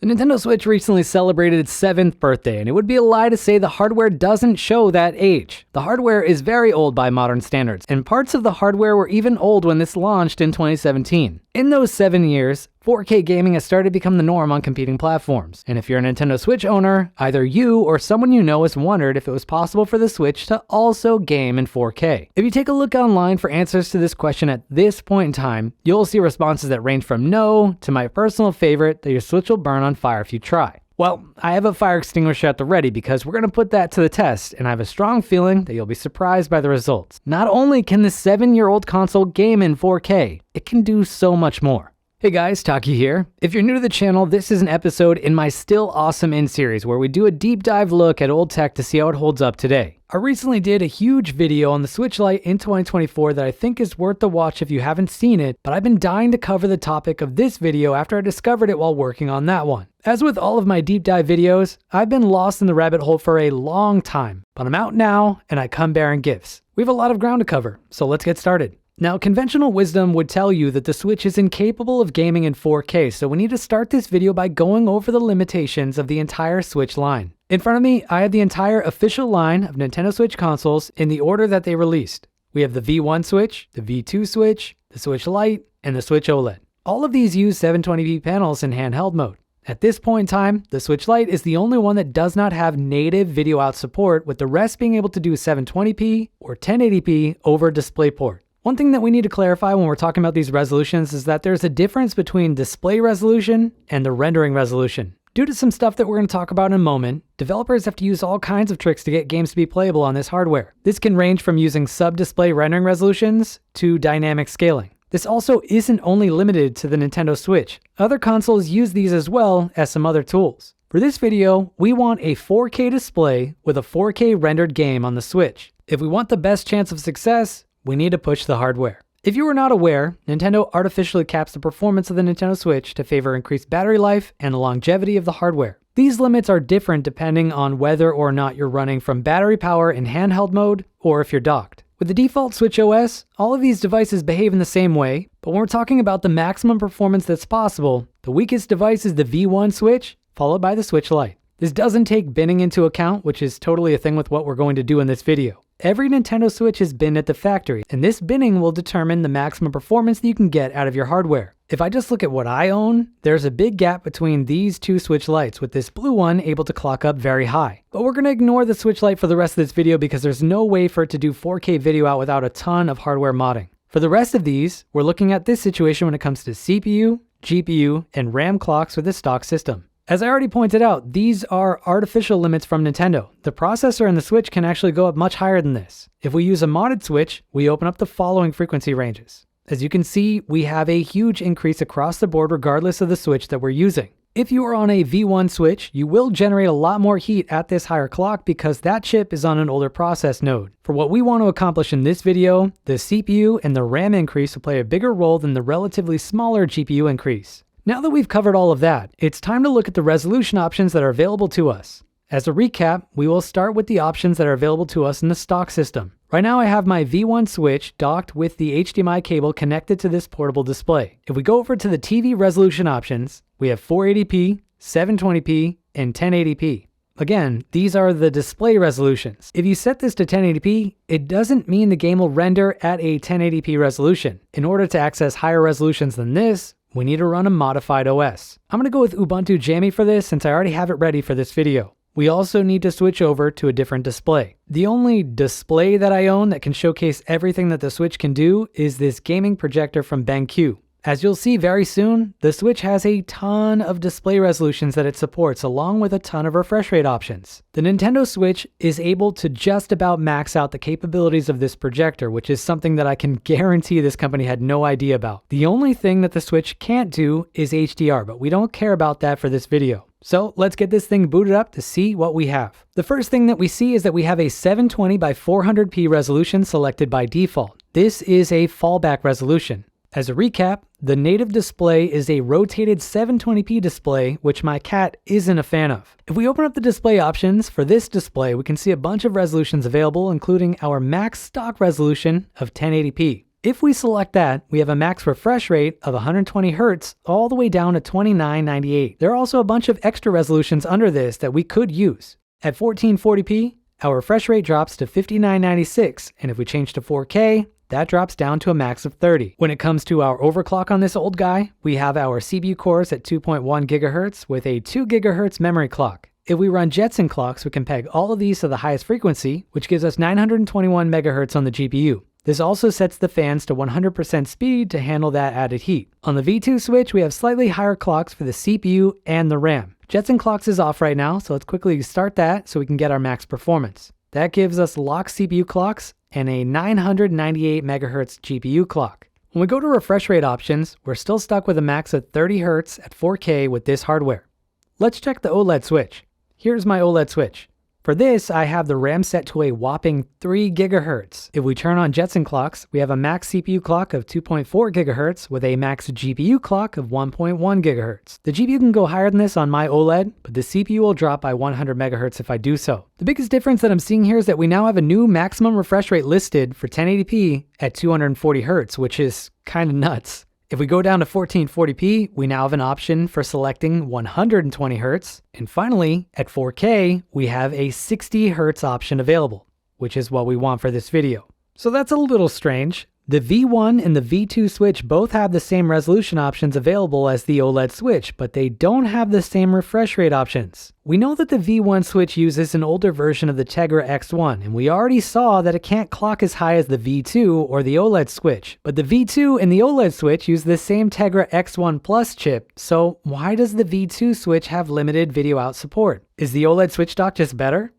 The Nintendo Switch recently celebrated its 7th birthday, and it would be a lie to say the hardware doesn't show that age. The hardware is very old by modern standards, and parts of the hardware were even old when this launched in 2017. In those 7 years, 4K gaming has started to become the norm on competing platforms. And if you're a Nintendo Switch owner, either you or someone you know has wondered if it was possible for the Switch to also game in 4K. If you take a look online for answers to this question at this point in time, you'll see responses that range from no to my personal favorite that your Switch will burn on fire if you try. Well, I have a fire extinguisher at the ready because we're going to put that to the test, and I have a strong feeling that you'll be surprised by the results. Not only can this 7-year-old console game in 4K, it can do so much more. Hey guys, Taki here. If you're new to the channel, this is an episode in my Still Awesome In series where we do a deep dive look at old tech to see how it holds up today. I recently did a huge video on the Switch Lite in 2024 that I think is worth the watch if you haven't seen it, but I've been dying to cover the topic of this video after I discovered it while working on that one. As with all of my deep dive videos, I've been lost in the rabbit hole for a long time, but I'm out now and I come bearing gifts. We have a lot of ground to cover, so let's get started. Now, conventional wisdom would tell you that the Switch is incapable of gaming in 4K, so we need to start this video by going over the limitations of the entire Switch line. In front of me, I have the entire official line of Nintendo Switch consoles in the order that they released. We have the V1 Switch, the V2 Switch, the Switch Lite, and the Switch OLED. All of these use 720p panels in handheld mode. At this point in time, the Switch Lite is the only one that does not have native video out support, with the rest being able to do 720p or 1080p over DisplayPort. One thing that we need to clarify when we're talking about these resolutions is that there's a difference between display resolution and the rendering resolution. Due to some stuff that we're going to talk about in a moment, developers have to use all kinds of tricks to get games to be playable on this hardware. This can range from using sub-display rendering resolutions to dynamic scaling. This also isn't only limited to the Nintendo Switch. Other consoles use these as well as some other tools. For this video, we want a 4K display with a 4K rendered game on the Switch. If we want the best chance of success, we need to push the hardware. If you are not aware, Nintendo artificially caps the performance of the Nintendo Switch to favor increased battery life and the longevity of the hardware. These limits are different depending on whether or not you're running from battery power in handheld mode or if you're docked. With the default Switch OS, all of these devices behave in the same way, but when we're talking about the maximum performance that's possible, the weakest device is the V1 Switch, followed by the Switch Lite. This doesn't take binning into account, which is totally a thing with what we're going to do in this video. Every Nintendo Switch is binned at the factory, and this binning will determine the maximum performance that you can get out of your hardware. If I just look at what I own, there's a big gap between these two Switch Lites, with this blue one able to clock up very high. But we're going to ignore the Switch Lite for the rest of this video because there's no way for it to do 4K video out without a ton of hardware modding. For the rest of these, we're looking at this situation when it comes to CPU, GPU, and RAM clocks with the stock system. As I already pointed out, these are artificial limits from Nintendo. The processor in the Switch can actually go up much higher than this. If we use a modded Switch, we open up the following frequency ranges. As you can see, we have a huge increase across the board regardless of the Switch that we're using. If you are on a V1 Switch, you will generate a lot more heat at this higher clock because that chip is on an older process node. For what we want to accomplish in this video, the CPU and the RAM increase will play a bigger role than the relatively smaller GPU increase. Now that we've covered all of that, it's time to look at the resolution options that are available to us. As a recap, we will start with the options that are available to us in the stock system. Right now I have my V1 Switch docked with the HDMI cable connected to this portable display. If we go over to the TV resolution options, we have 480p, 720p, and 1080p. Again, these are the display resolutions. If you set this to 1080p, it doesn't mean the game will render at a 1080p resolution. In order to access higher resolutions than this, we need to run a modified OS. I'm going to go with Ubuntu Jammy for this since I already have it ready for this video. We also need to switch over to a different display. The only display that I own that can showcase everything that the Switch can do is this gaming projector from BenQ. As you'll see very soon, the Switch has a ton of display resolutions that it supports along with a ton of refresh rate options. The Nintendo Switch is able to just about max out the capabilities of this projector, which is something that I can guarantee this company had no idea about. The only thing that the Switch can't do is HDR, but we don't care about that for this video. So let's get this thing booted up to see what we have. The first thing that we see is that we have a 720 by 400p resolution selected by default. This is a fallback resolution. As a recap, the native display is a rotated 720p display, which my cat isn't a fan of. If we open up the display options for this display, we can see a bunch of resolutions available, including our max stock resolution of 1080p. If we select that, we have a max refresh rate of 120 Hz all the way down to 2998. There are also a bunch of extra resolutions under this that we could use. At 1440p, our refresh rate drops to 5996, and if we change to 4K, that drops down to a max of 30. When it comes to our overclock on this old guy, we have our CPU cores at 2.1 GHz with a 2 GHz memory clock. If we run Jetson clocks, we can peg all of these to the highest frequency, which gives us 921 MHz on the GPU. This also sets the fans to 100% speed to handle that added heat. On the V2 switch, we have slightly higher clocks for the CPU and the RAM. Jetson clocks is off right now, so let's quickly start that so we can get our max performance. That gives us locked CPU clocks and a 998 MHz GPU clock. When we go to refresh rate options, we're still stuck with a max of 30 Hz at 4K with this hardware. Let's check the OLED switch. Here's my OLED switch. For this, I have the RAM set to a whopping 3 GHz. If we turn on Jetson clocks, we have a max CPU clock of 2.4 GHz with a max GPU clock of 1.1 GHz. The GPU can go higher than this on my OLED, but the CPU will drop by 100 MHz if I do so. The biggest difference that I'm seeing here is that we now have a new maximum refresh rate listed for 1080p at 240 Hz, which is kind of nuts. If we go down to 1440p, we now have an option for selecting 120 Hz. And finally, at 4K, we have a 60 Hz option available, which is what we want for this video. So that's a little strange. The V1 and the V2 switch both have the same resolution options available as the OLED switch, but they don't have the same refresh rate options. We know that the V1 switch uses an older version of the Tegra X1, and we already saw that it can't clock as high as the V2 or the OLED switch. But the V2 and the OLED switch use the same Tegra X1 Plus chip, so why does the V2 switch have limited video out support? Is the OLED switch dock just better?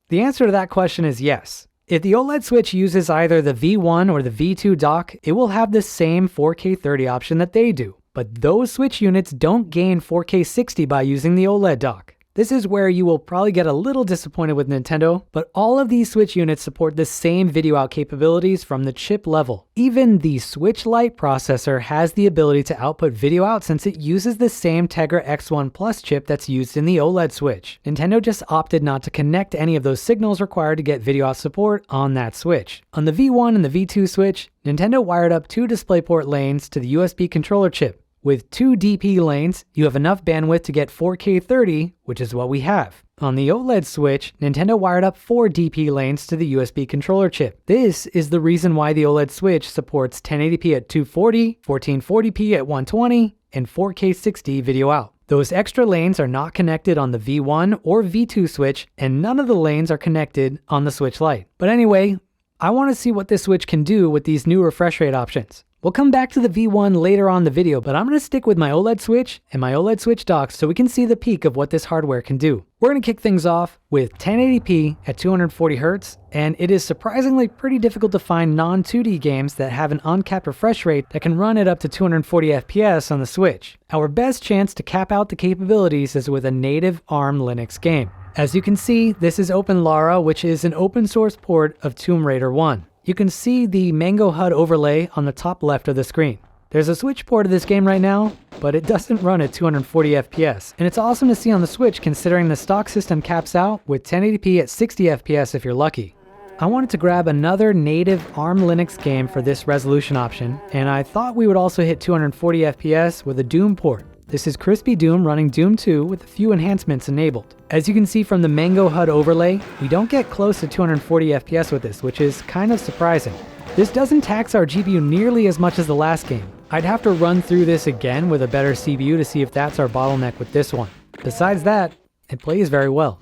The answer to that question is yes. If the OLED switch uses either the V1 or the V2 dock, it will have the same 4K 30 option that they do. But those switch units don't gain 4K 60 by using the OLED dock. This is where you will probably get a little disappointed with Nintendo, but all of these Switch units support the same video out capabilities from the chip level. Even the Switch Lite processor has the ability to output video out since it uses the same Tegra X1 Plus chip that's used in the OLED Switch. Nintendo just opted not to connect any of those signals required to get video out support on that Switch. On the V1 and the V2 Switch, Nintendo wired up 2 DisplayPort lanes to the USB controller chip. With 2 DP lanes, you have enough bandwidth to get 4K 30, which is what we have. On the OLED Switch, Nintendo wired up 4 DP lanes to the USB controller chip. This is the reason why the OLED Switch supports 1080p at 240, 1440p at 120, and 4K 60 video out. Those extra lanes are not connected on the V1 or V2 Switch, and none of the lanes are connected on the Switch Lite. But anyway, I want to see what this Switch can do with these new refresh rate options. We'll come back to the V1 later on in the video, but I'm going to stick with my OLED Switch and my OLED Switch docks so we can see the peak of what this hardware can do. We're going to kick things off with 1080p at 240 Hz, and it is surprisingly pretty difficult to find non-2D games that have an uncapped refresh rate that can run at up to 240 FPS on the Switch. Our best chance to cap out the capabilities is with a native ARM Linux game. As you can see, this is OpenLara, which is an open source port of Tomb Raider 1. You can see the Mango HUD overlay on the top left of the screen. There's a Switch port of this game right now, but it doesn't run at 240 FPS. And it's awesome to see on the Switch considering the stock system caps out with 1080p at 60 FPS if you're lucky. I wanted to grab another native ARM Linux game for this resolution option, and I thought we would also hit 240 FPS with a Doom port. This is Crispy Doom running Doom 2 with a few enhancements enabled. As you can see from the Mango HUD overlay, we don't get close to 240 FPS with this, which is kind of surprising. This doesn't tax our GPU nearly as much as the last game. I'd have to run through this again with a better CPU to see if that's our bottleneck with this one. Besides that, it plays very well.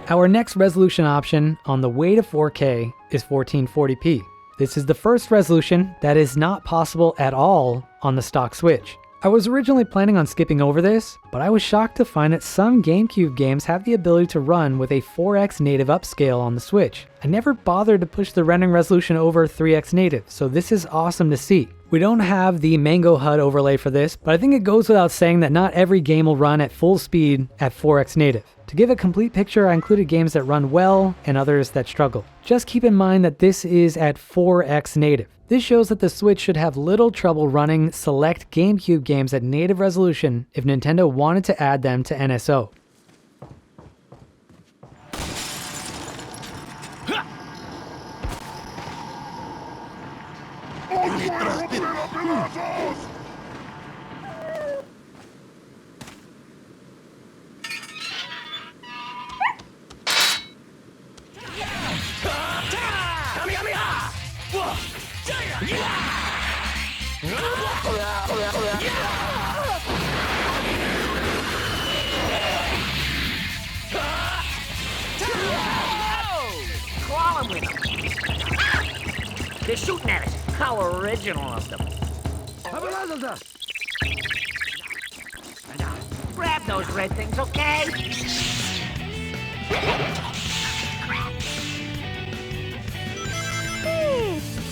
Our next resolution option on the way to 4K is 1440p. This is the first resolution that is not possible at all on the stock Switch. I was originally planning on skipping over this, but I was shocked to find that some GameCube games have the ability to run with a 4x native upscale on the Switch. I never bothered to push the rendering resolution over 3x native, so this is awesome to see. We don't have the Mango HUD overlay for this, but I think it goes without saying that not every game will run at full speed at 4x native. To give a complete picture, I included games that run well and others that struggle. Just keep in mind that this is at 4x native. This shows that the Switch should have little trouble running select GameCube games at native resolution if Nintendo wanted to add them to NSO. Claw him with them. They're shooting at us. How original of them. Grab those red things, okay?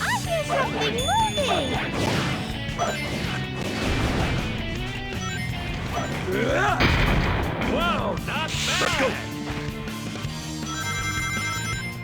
I hear something moving! Whoa, not bad!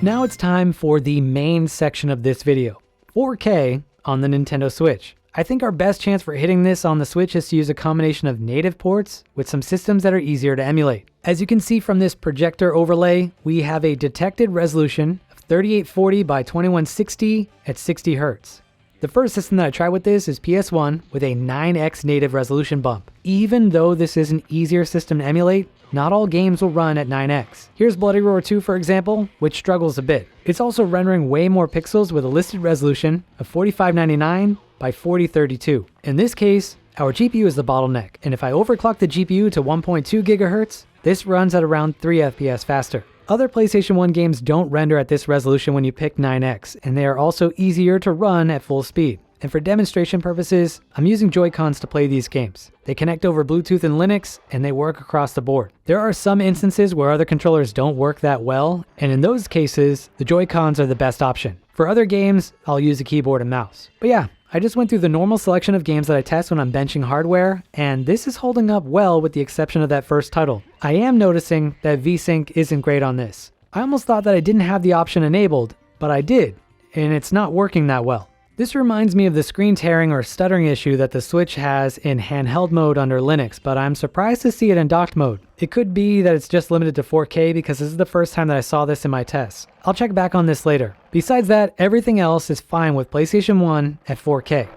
Now it's time for the main section of this video, 4K on the Nintendo Switch. I think our best chance for hitting this on the Switch is to use a combination of native ports with some systems that are easier to emulate. As you can see from this projector overlay, we have a detected resolution of 3840 by 2160 at 60 Hz. The first system that I tried with this is PS1 with a 9x native resolution bump. Even though this is an easier system to emulate, not all games will run at 9x. Here's Bloody Roar 2 for example, which struggles a bit. It's also rendering way more pixels with a listed resolution of 4599 by 4032. In this case, our GPU is the bottleneck, and if I overclock the GPU to 1.2 GHz, this runs at around 3 FPS faster. Other PlayStation 1 games don't render at this resolution when you pick 9x, and they are also easier to run at full speed. And for demonstration purposes, I'm using Joy-Cons to play these games. They connect over Bluetooth and Linux, and they work across the board. There are some instances where other controllers don't work that well, and in those cases, the Joy-Cons are the best option. For other games, I'll use a keyboard and mouse. But yeah, I just went through the normal selection of games that I test when I'm benching hardware, and this is holding up well with the exception of that first title. I am noticing that VSync isn't great on this. I almost thought that I didn't have the option enabled, but I did, and it's not working that well. This reminds me of the screen tearing or stuttering issue that the Switch has in handheld mode under Linux, but I'm surprised to see it in docked mode. It could be that it's just limited to 4K because this is the first time that I saw this in my tests. I'll check back on this later. Besides that, everything else is fine with PlayStation 1 at 4K.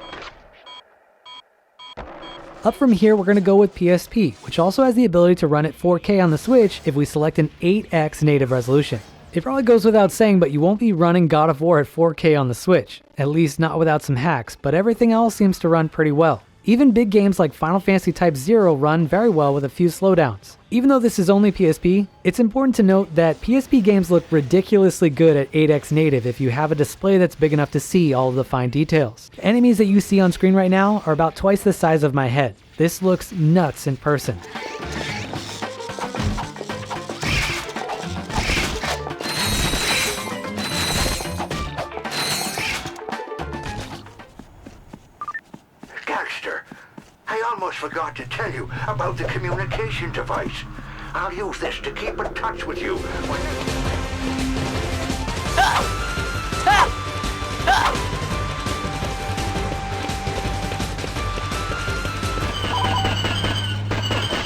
Up from here, we're going to go with PSP, which also has the ability to run at 4K on the Switch if we select an 8x native resolution. It probably goes without saying, but you won't be running God of War at 4K on the Switch, at least not without some hacks, but everything else seems to run pretty well. Even big games like Final Fantasy Type 0 run very well with a few slowdowns. Even though this is only PSP, it's important to note that PSP games look ridiculously good at 8x native if you have a display that's big enough to see all of the fine details. The enemies that you see on screen right now are about twice the size of my head. This looks nuts in person. I almost forgot to tell you about the communication device. I'll use this to keep in touch with you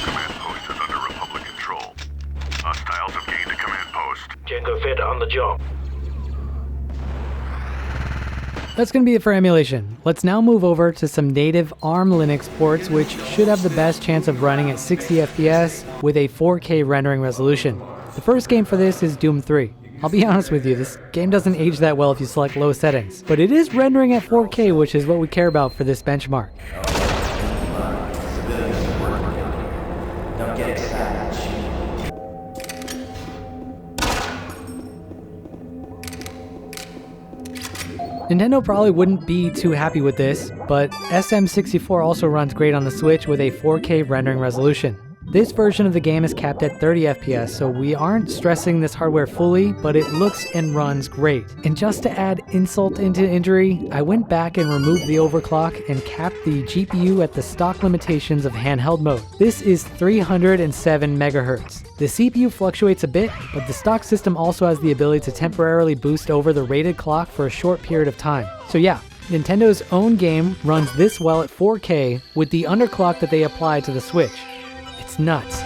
Command post is under Republic control. Hostiles have gained a command post. Jango Fett on the job. That's going to be it for emulation. Let's now move over to some native ARM Linux ports which should have the best chance of running at 60 FPS with a 4K rendering resolution. The first game for this is Doom 3. I'll be honest with you, this game doesn't age that well if you select low settings, but it is rendering at 4K, which is what we care about for this benchmark. Nintendo probably wouldn't be too happy with this, but SM64 also runs great on the Switch with a 4K rendering resolution. This version of the game is capped at 30 FPS, so we aren't stressing this hardware fully, but it looks and runs great. And just to add insult into injury, I went back and removed the overclock and capped the GPU at the stock limitations of handheld mode. This is 307 MHz. The CPU fluctuates a bit, but the stock system also has the ability to temporarily boost over the rated clock for a short period of time. So yeah, Nintendo's own game runs this well at 4K with the underclock that they apply to the Switch. It's nuts.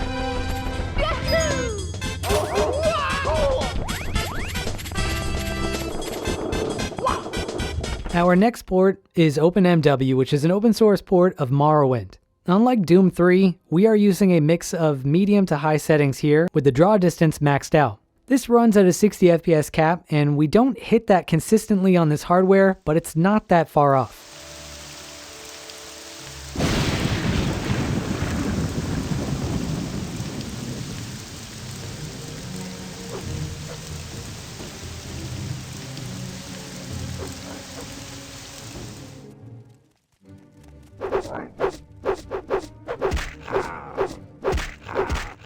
Our next port is OpenMW, which is an open source port of Morrowind. Unlike Doom 3, we are using a mix of medium to high settings here with the draw distance maxed out. This runs at a 60 FPS cap, and we don't hit that consistently on this hardware, but it's not that far off.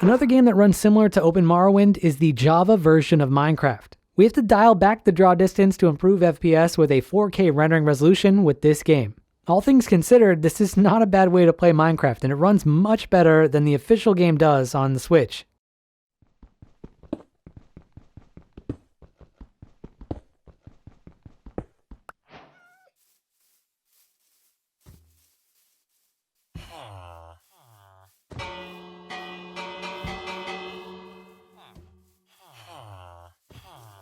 Another game that runs similar to OpenMorrowind is the Java version of Minecraft. We have to dial back the draw distance to improve FPS with a 4K rendering resolution with this game. All things considered, this is not a bad way to play Minecraft, and it runs much better than the official game does on the Switch.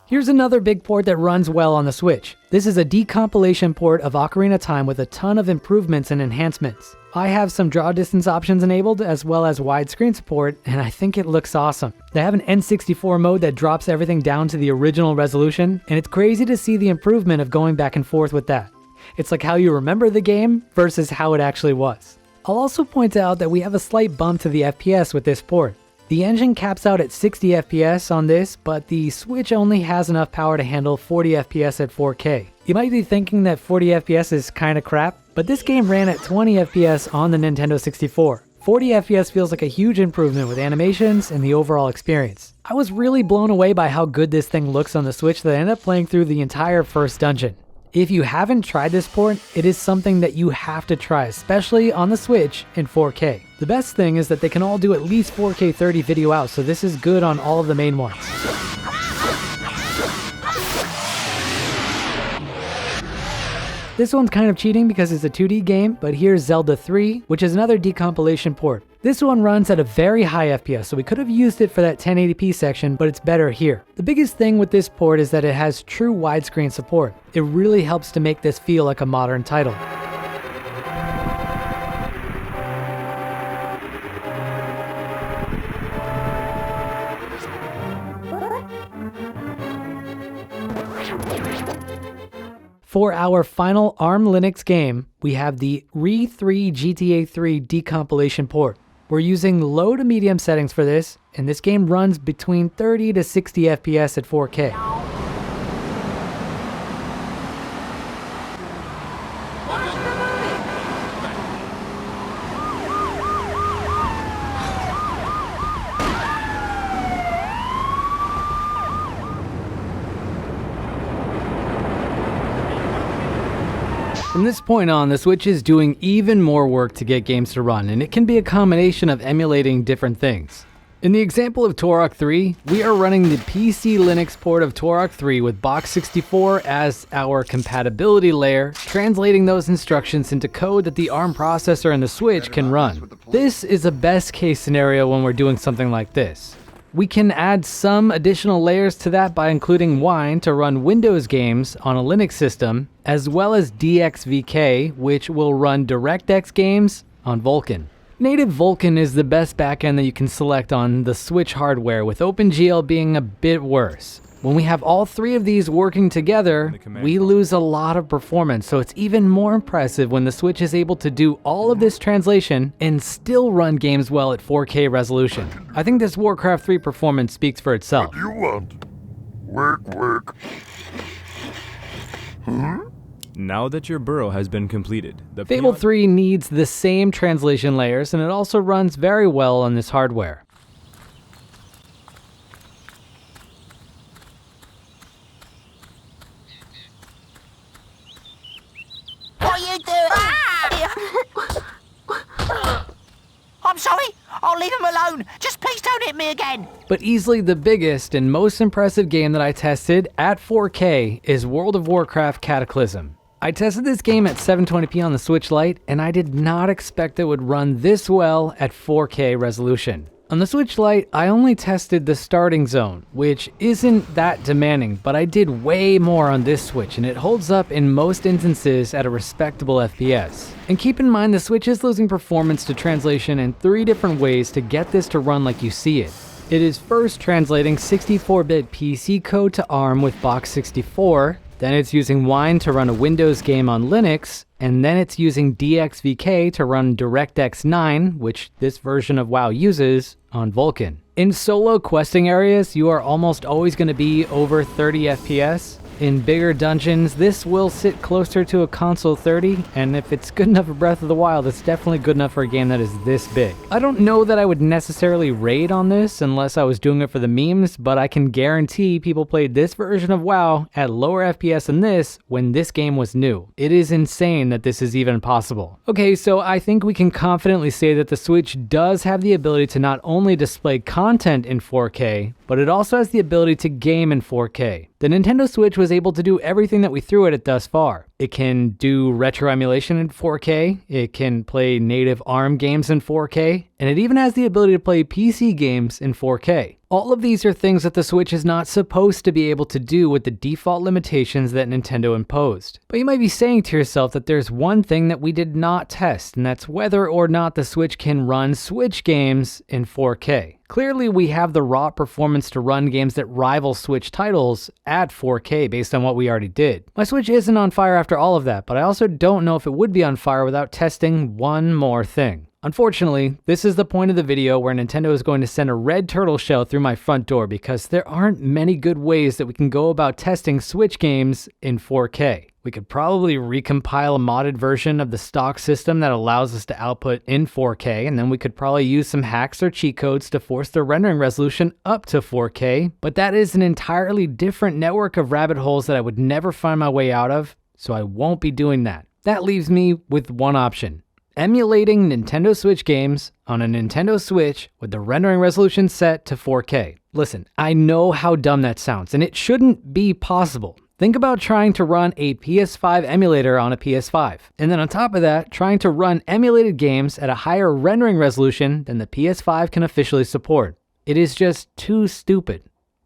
Here's another big port that runs well on the Switch. This is a decompilation port of Ocarina of Time with a ton of improvements and enhancements. I have some draw distance options enabled as well as widescreen support, and I think it looks awesome. They have an N64 mode that drops everything down to the original resolution, and it's crazy to see the improvement of going back and forth with that. It's like how you remember the game versus how it actually was. I'll also point out that we have a slight bump to the FPS with this port. The engine caps out at 60 FPS on this, but the Switch only has enough power to handle 40 FPS at 4K. You might be thinking that 40 FPS is kinda crap, but this game ran at 20 FPS on the Nintendo 64. 40 FPS feels like a huge improvement with animations and the overall experience. I was really blown away by how good this thing looks on the Switch that I ended up playing through the entire first dungeon. If you haven't tried this port, it is something that you have to try, especially on the Switch in 4K. The best thing is that they can all do at least 4K 30 video out, so this is good on all of the main ones. This one's kind of cheating because it's a 2D game, but here's Zelda 3, which is another decompilation port. This one runs at a very high FPS, so we could have used it for that 1080p section, but it's better here. The biggest thing with this port is that it has true widescreen support. It really helps to make this feel like a modern title. For our final ARM Linux game, we have the Re3 GTA 3 decompilation port. We're using low to medium settings for this, and this game runs between 30 to 60 FPS at 4K. From this point on, the Switch is doing even more work to get games to run, and it can be a combination of emulating different things. In the example of Turok 3, we are running the PC Linux port of Turok 3 with Box 64 as our compatibility layer, translating those instructions into code that the ARM processor and the Switch can run. This is a best case scenario when we're doing something like this. We can add some additional layers to that by including Wine to run Windows games on a Linux system, as well as DXVK, which will run DirectX games on Vulkan. Native Vulkan is the best backend that you can select on the Switch hardware, with OpenGL being a bit worse. When we have all three of these working together, we lose a lot of performance, so it's even more impressive when the Switch is able to do all of this translation and still run games well at 4K resolution. I think this Warcraft 3 performance speaks for itself. What do you want? Work. Now that your burrow has been completed, the Fable 3 needs the same translation layers, and it also runs very well on this hardware. What are you doing? I'm sorry. I'll leave him alone. Just please don't hit me again. But easily the biggest and most impressive game that I tested at 4K is World of Warcraft Cataclysm. I tested this game at 720p on the Switch Lite, and I did not expect it would run this well at 4K resolution. On the Switch Lite, I only tested the starting zone, which isn't that demanding, but I did way more on this Switch, and it holds up in most instances at a respectable FPS. And keep in mind, the Switch is losing performance to translation in 3 different ways to get this to run like you see it. It is first translating 64-bit PC code to ARM with Box 64, then it's using Wine to run a Windows game on Linux, and then it's using DXVK to run DirectX 9, which this version of WoW uses, on Vulkan. In solo questing areas, you are almost always going to be over 30 FPS, In bigger dungeons, this will sit closer to a console 30, and if it's good enough for Breath of the Wild, it's definitely good enough for a game that is this big. I don't know that I would necessarily raid on this unless I was doing it for the memes, but I can guarantee people played this version of WoW at lower FPS than this when this game was new. It is insane that this is even possible. Okay, so I think we can confidently say that the Switch does have the ability to not only display content in 4K, but it also has the ability to game in 4K. The Nintendo Switch was able to do everything that we threw at it thus far. It can do retro emulation in 4K, it can play native ARM games in 4K, and it even has the ability to play PC games in 4K. All of these are things that the Switch is not supposed to be able to do with the default limitations that Nintendo imposed. But you might be saying to yourself that there's one thing that we did not test, and that's whether or not the Switch can run Switch games in 4K. Clearly, we have the raw performance to run games that rival Switch titles at 4K based on what we already did. My Switch isn't on fire after all of that, but I also don't know if it would be on fire without testing one more thing. Unfortunately, this is the point of the video where Nintendo is going to send a red turtle shell through my front door because there aren't many good ways that we can go about testing Switch games in 4K. We could probably recompile a modded version of the stock system that allows us to output in 4K, and then we could probably use some hacks or cheat codes to force the rendering resolution up to 4K, but that is an entirely different network of rabbit holes that I would never find my way out of, so I won't be doing that. That leaves me with one option: emulating Nintendo Switch games on a Nintendo Switch with the rendering resolution set to 4K. Listen, I know how dumb that sounds, and it shouldn't be possible. Think about trying to run a PS5 emulator on a PS5, and then on top of that, trying to run emulated games at a higher rendering resolution than the PS5 can officially support. It is just too stupid,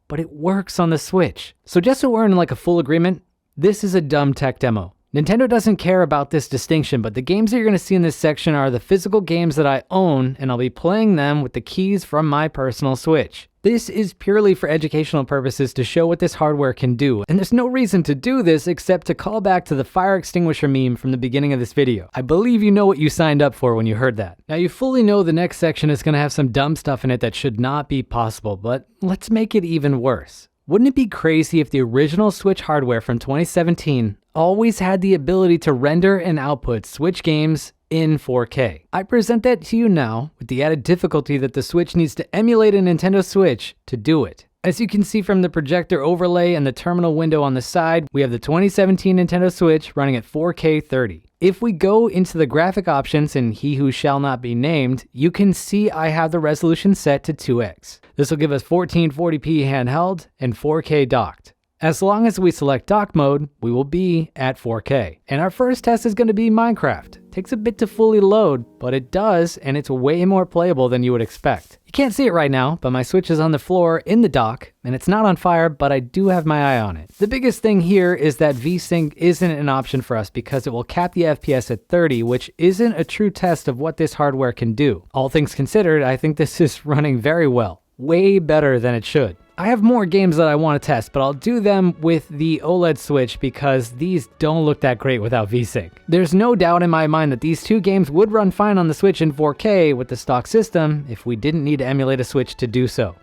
but it works on the Switch. So just so we're in like a full agreement, this is a dumb tech demo. Nintendo doesn't care about this distinction, but the games that you're going to see in this section are the physical games that I own, and I'll be playing them with the keys from my personal Switch. This is purely for educational purposes to show what this hardware can do, and there's no reason to do this except to call back to the fire extinguisher meme from the beginning of this video. I believe you know what you signed up for when you heard that. Now you fully know the next section is going to have some dumb stuff in it that should not be possible, but let's make it even worse. Wouldn't it be crazy if the original Switch hardware from 2017 always had the ability to render and output Switch games in 4K? I present that to you now with the added difficulty that the Switch needs to emulate a Nintendo Switch to do it. As you can see from the projector overlay and the terminal window on the side, we have the 2017 Nintendo Switch running at 4K 30. If we go into the graphic options in He Who Shall Not Be Named, you can see I have the resolution set to 2x. This will give us 1440p handheld and 4K docked. As long as we select dock mode, we will be at 4K. And our first test is going to be Minecraft. Takes a bit to fully load, but it does, and it's way more playable than you would expect. You can't see it right now, but my Switch is on the floor in the dock, and it's not on fire, but I do have my eye on it. The biggest thing here is that VSync isn't an option for us because it will cap the FPS at 30, which isn't a true test of what this hardware can do. All things considered, I think this is running very well. Way better than it should. I have more games that I want to test, but I'll do them with the OLED Switch because these don't look that great without VSync. There's no doubt in my mind that these two games would run fine on the Switch in 4K with the stock system if we didn't need to emulate a Switch to do so.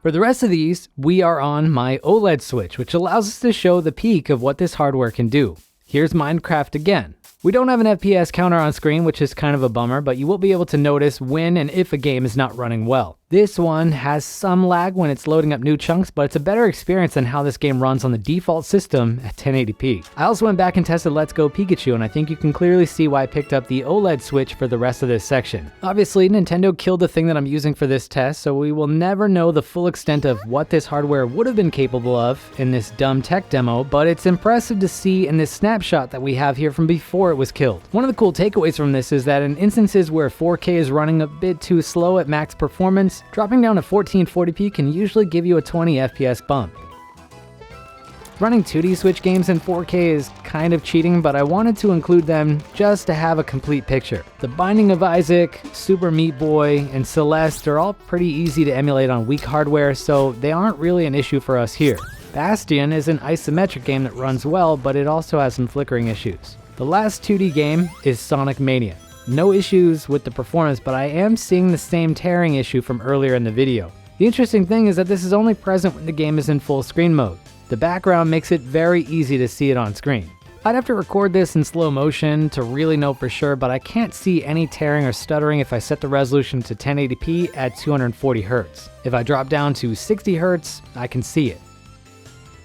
For the rest of these, we are on my OLED Switch, which allows us to show the peak of what this hardware can do. Here's Minecraft again. We don't have an FPS counter on screen, which is kind of a bummer, but you will be able to notice when and if a game is not running well. This one has some lag when it's loading up new chunks, but it's a better experience than how this game runs on the default system at 1080p. I also went back and tested Let's Go Pikachu, and I think you can clearly see why I picked up the OLED Switch for the rest of this section. Obviously, Nintendo killed the thing that I'm using for this test, so we will never know the full extent of what this hardware would have been capable of in this dumb tech demo, but it's impressive to see in this snapshot that we have here from before it was killed. One of the cool takeaways from this is that in instances where 4K is running a bit too slow at max performance, dropping down to 1440p can usually give you a 20 FPS bump. Running 2D Switch games in 4K is kind of cheating, but I wanted to include them just to have a complete picture. The Binding of Isaac, Super Meat Boy, and Celeste are all pretty easy to emulate on weak hardware, so they aren't really an issue for us here. Bastion is an isometric game that runs well, but it also has some flickering issues. The last 2D game is Sonic Mania. No issues with the performance, but I am seeing the same tearing issue from earlier in the video. The interesting thing is that this is only present when the game is in full screen mode. The background makes it very easy to see it on screen. I'd have to record this in slow motion to really know for sure, but I can't see any tearing or stuttering if I set the resolution to 1080p at 240 Hz. If I drop down to 60 Hz, I can see it.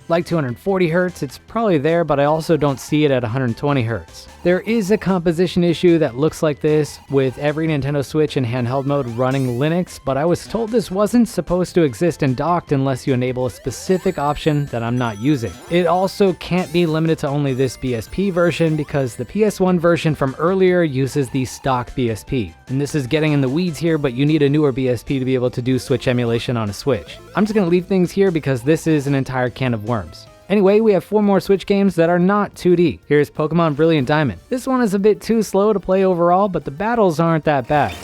Like 240 Hz, it's probably there, but I also don't see it at 120 Hz. There is a composition issue that looks like this with every Nintendo Switch in handheld mode running Linux, but I was told this wasn't supposed to exist in docked unless you enable a specific option that I'm not using. It also can't be limited to only this BSP version because the PS1 version from earlier uses the stock BSP. And this is getting in the weeds here, but you need a newer BSP to be able to do Switch emulation on a Switch. I'm just going to leave things here because this is an entire can of worms. Anyway, we have 4 more Switch games that are not 2D. Here's Pokemon Brilliant Diamond. This one is a bit too slow to play overall, but the battles aren't that bad.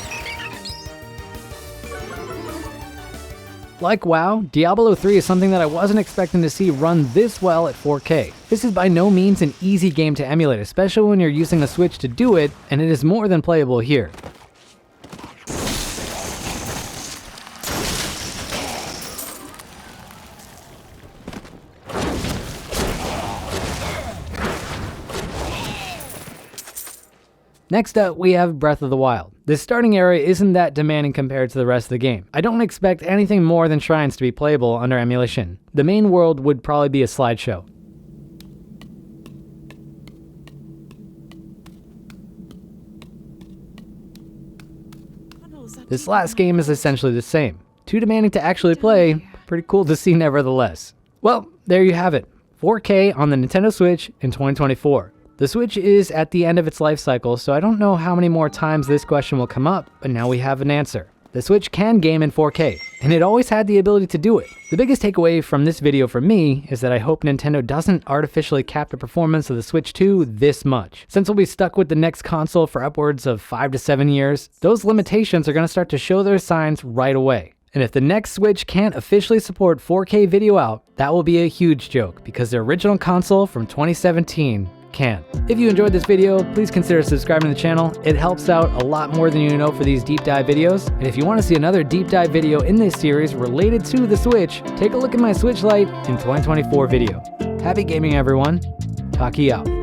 Like WoW, Diablo 3 is something that I wasn't expecting to see run this well at 4K. This is by no means an easy game to emulate, especially when you're using a Switch to do it, and it is more than playable here. Next up, we have Breath of the Wild. This starting area isn't that demanding compared to the rest of the game. I don't expect anything more than shrines to be playable under emulation. The main world would probably be a slideshow. This last game is essentially the same. Too demanding to actually play, pretty cool to see nevertheless. Well, there you have it. 4K on the Nintendo Switch in 2024. The Switch is at the end of its life cycle, so I don't know how many more times this question will come up, but now we have an answer. The Switch can game in 4K, and it always had the ability to do it. The biggest takeaway from this video for me is that I hope Nintendo doesn't artificially cap the performance of the Switch 2 this much. Since we'll be stuck with the next console for upwards of 5 to 7 years, those limitations are going to start to show their signs right away. And if the next Switch can't officially support 4K video out, that will be a huge joke, because the original console from 2017 can. If you enjoyed this video, please consider subscribing to the channel. It helps out a lot more than you know for these deep dive videos. And if you want to see another deep dive video in this series related to the Switch, take a look at my Switch Lite in 2024 video. Happy gaming, everyone. Taki out.